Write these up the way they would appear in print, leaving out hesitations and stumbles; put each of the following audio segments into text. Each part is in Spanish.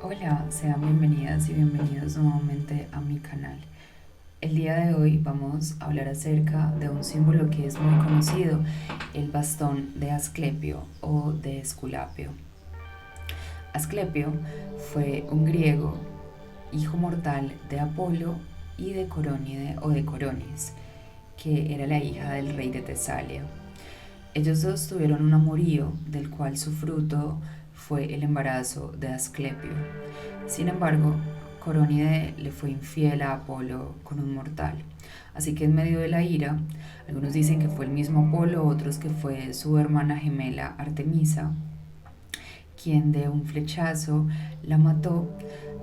Hola, sean bienvenidas y bienvenidos nuevamente a mi canal. El día de hoy vamos a hablar acerca de un símbolo que es muy conocido, el bastón de Asclepio o de Esculapio. Asclepio fue un griego, hijo mortal de Apolo y de Corónide o de Coronis, que era la hija del rey de Tesalia. Ellos dos tuvieron un amorío del cual su fruto fue el embarazo de Asclepio. Sin embargo, Corónide le fue infiel a Apolo con un mortal. Así que en medio de la ira, algunos dicen que fue el mismo Apolo, otros que fue su hermana gemela Artemisa, quien de un flechazo la mató,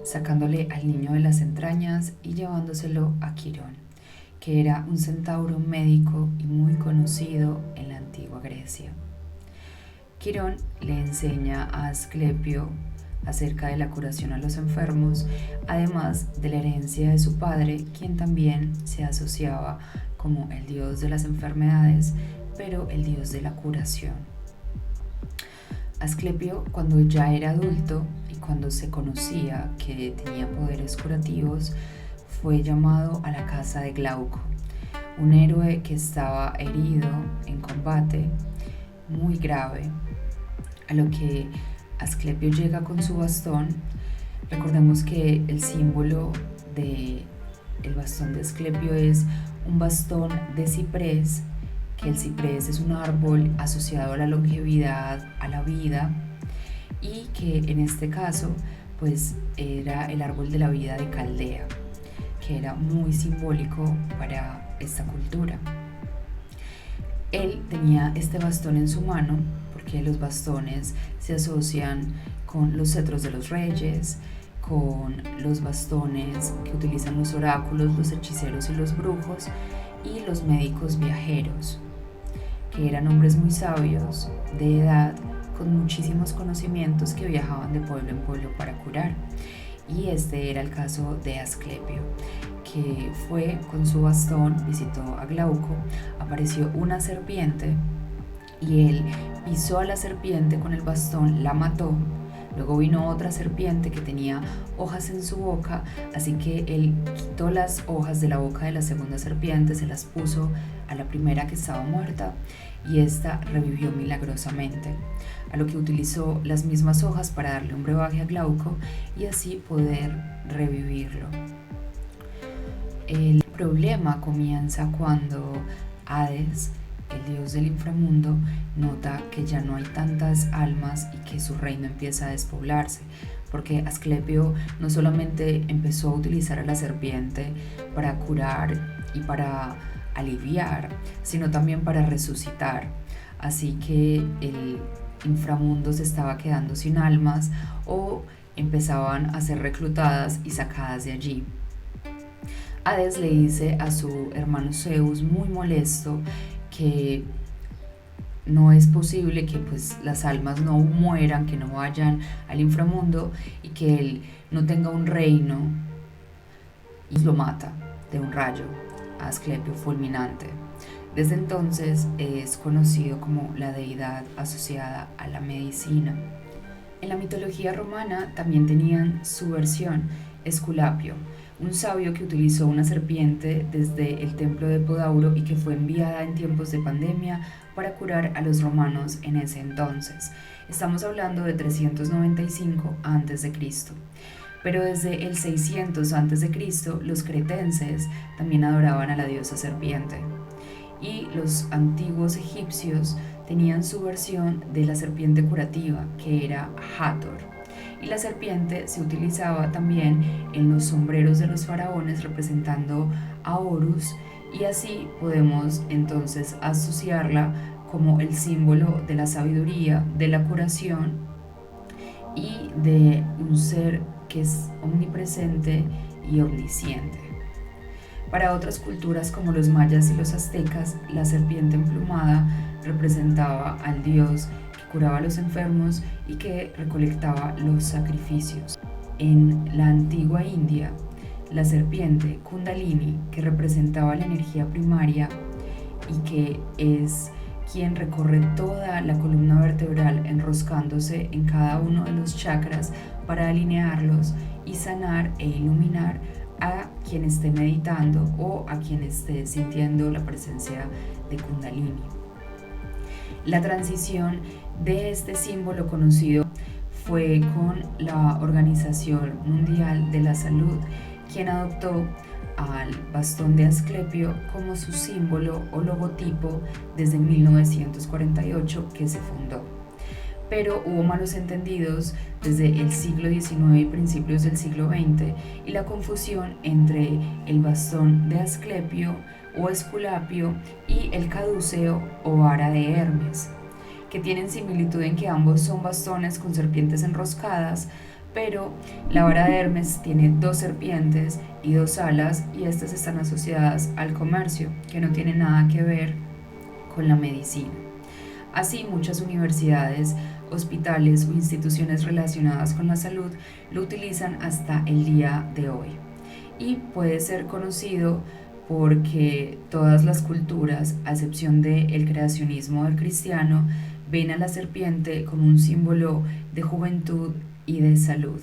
sacándole al niño de las entrañas y llevándoselo a Quirón, que era un centauro médico y muy conocido en la antigua Grecia. Quirón le enseña a Asclepio acerca de la curación a los enfermos, además de la herencia de su padre, quien también se asociaba como el dios de las enfermedades, pero el dios de la curación. Asclepio, cuando ya era adulto y cuando se conocía que tenía poderes curativos, fue llamado a la casa de Glauco, un héroe que estaba herido en combate muy grave, a lo que Asclepio llega con su bastón. Recordemos que el símbolo del bastón de Asclepio es un bastón de ciprés, que el ciprés es un árbol asociado a la longevidad, a la vida, y que en este caso pues era el árbol de la vida de Caldea, que era muy simbólico para esta cultura. Él tenía este bastón en su mano porque los bastones se asocian con los cetros de los reyes, con los bastones que utilizan los oráculos, los hechiceros y los brujos, y los médicos viajeros, que eran hombres muy sabios, de edad, con muchísimos conocimientos, que viajaban de pueblo en pueblo para curar. Y este era el caso de Asclepio, que fue con su bastón, visitó a Glauco, apareció una serpiente y él pisó a la serpiente con el bastón, la mató. Luego vino otra serpiente que tenía hojas en su boca, así que él quitó las hojas de la boca de la segunda serpiente, se las puso a la primera que estaba muerta y esta revivió milagrosamente, a lo que utilizó las mismas hojas para darle un brebaje a Glauco y así poder revivirlo. El problema comienza cuando Hades, el dios del inframundo, nota que ya no hay tantas almas y que su reino empieza a despoblarse, porque Asclepio no solamente empezó a utilizar a la serpiente para curar y para aliviar, sino también para resucitar. Así que el inframundo se estaba quedando sin almas o empezaban a ser reclutadas y sacadas de allí. Hades le dice a su hermano Zeus, muy molesto, que no es posible que pues las almas no mueran, que no vayan al inframundo y que él no tenga un reino, y lo mata de un rayo a Asclepio fulminante. Desde entonces es conocido como la deidad asociada a la medicina. En la mitología romana también tenían su versión, Esculapio, un sabio que utilizó una serpiente desde el templo de Podauro y que fue enviada en tiempos de pandemia para curar a los romanos en ese entonces. Estamos hablando de 395 a.C. Pero desde el 600 a.C. los cretenses también adoraban a la diosa serpiente. Y los antiguos egipcios tenían su versión de la serpiente curativa, que era Hathor. Y la serpiente se utilizaba también en los sombreros de los faraones representando a Horus, y así podemos entonces asociarla como el símbolo de la sabiduría, de la curación y de un ser que es omnipresente y omnisciente. Para otras culturas como los mayas y los aztecas, la serpiente emplumada representaba al dios que curaba a los enfermos y que recolectaba los sacrificios. En la antigua India, la serpiente Kundalini, que representaba la energía primaria y que es quien recorre toda la columna vertebral enroscándose en cada uno de los chakras para alinearlos y sanar e iluminar a quien esté meditando o a quien esté sintiendo la presencia de Kundalini. La transición de este símbolo conocido fue con la Organización Mundial de la Salud, quien adoptó al bastón de Asclepio como su símbolo o logotipo desde 1948 que se fundó. Pero hubo malos entendidos desde el siglo XIX y principios del siglo XX y la confusión entre el bastón de Asclepio o Esculapio y el caduceo o vara de Hermes, que tienen similitud en que ambos son bastones con serpientes enroscadas, pero la vara de Hermes tiene 2 serpientes y 2 alas y estas están asociadas al comercio, que no tiene nada que ver con la medicina. Así, muchas universidades, hospitales o instituciones relacionadas con la salud lo utilizan hasta el día de hoy. Y puede ser conocido porque todas las culturas, a excepción del creacionismo del cristiano, ven a la serpiente como un símbolo de juventud y de salud.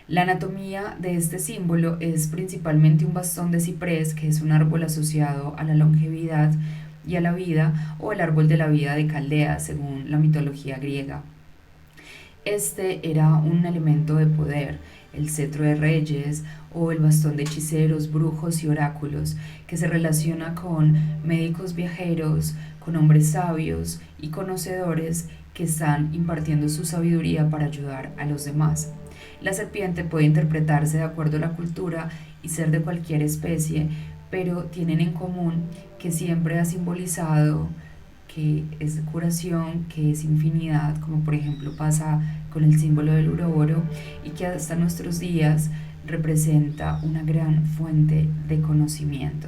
La anatomía de este símbolo es principalmente un bastón de ciprés, que es un árbol asociado a la longevidad y a la vida, o el árbol de la vida de Caldea, según la mitología griega. Este era un elemento de poder, el cetro de reyes o el bastón de hechiceros, brujos y oráculos, que se relaciona con médicos viajeros, con hombres sabios y conocedores que están impartiendo su sabiduría para ayudar a los demás. La serpiente puede interpretarse de acuerdo a la cultura y ser de cualquier especie, pero tienen en común que siempre ha simbolizado que es curación, que es infinidad, como por ejemplo pasa con el símbolo del uroboro, y que hasta nuestros días representa una gran fuente de conocimiento.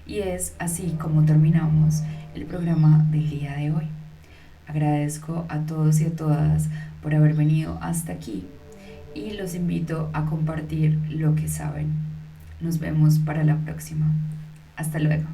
Y es así como terminamos el programa del día de hoy. Agradezco a todos y a todas por haber venido hasta aquí y los invito a compartir lo que saben. Nos vemos para la próxima. Hasta luego.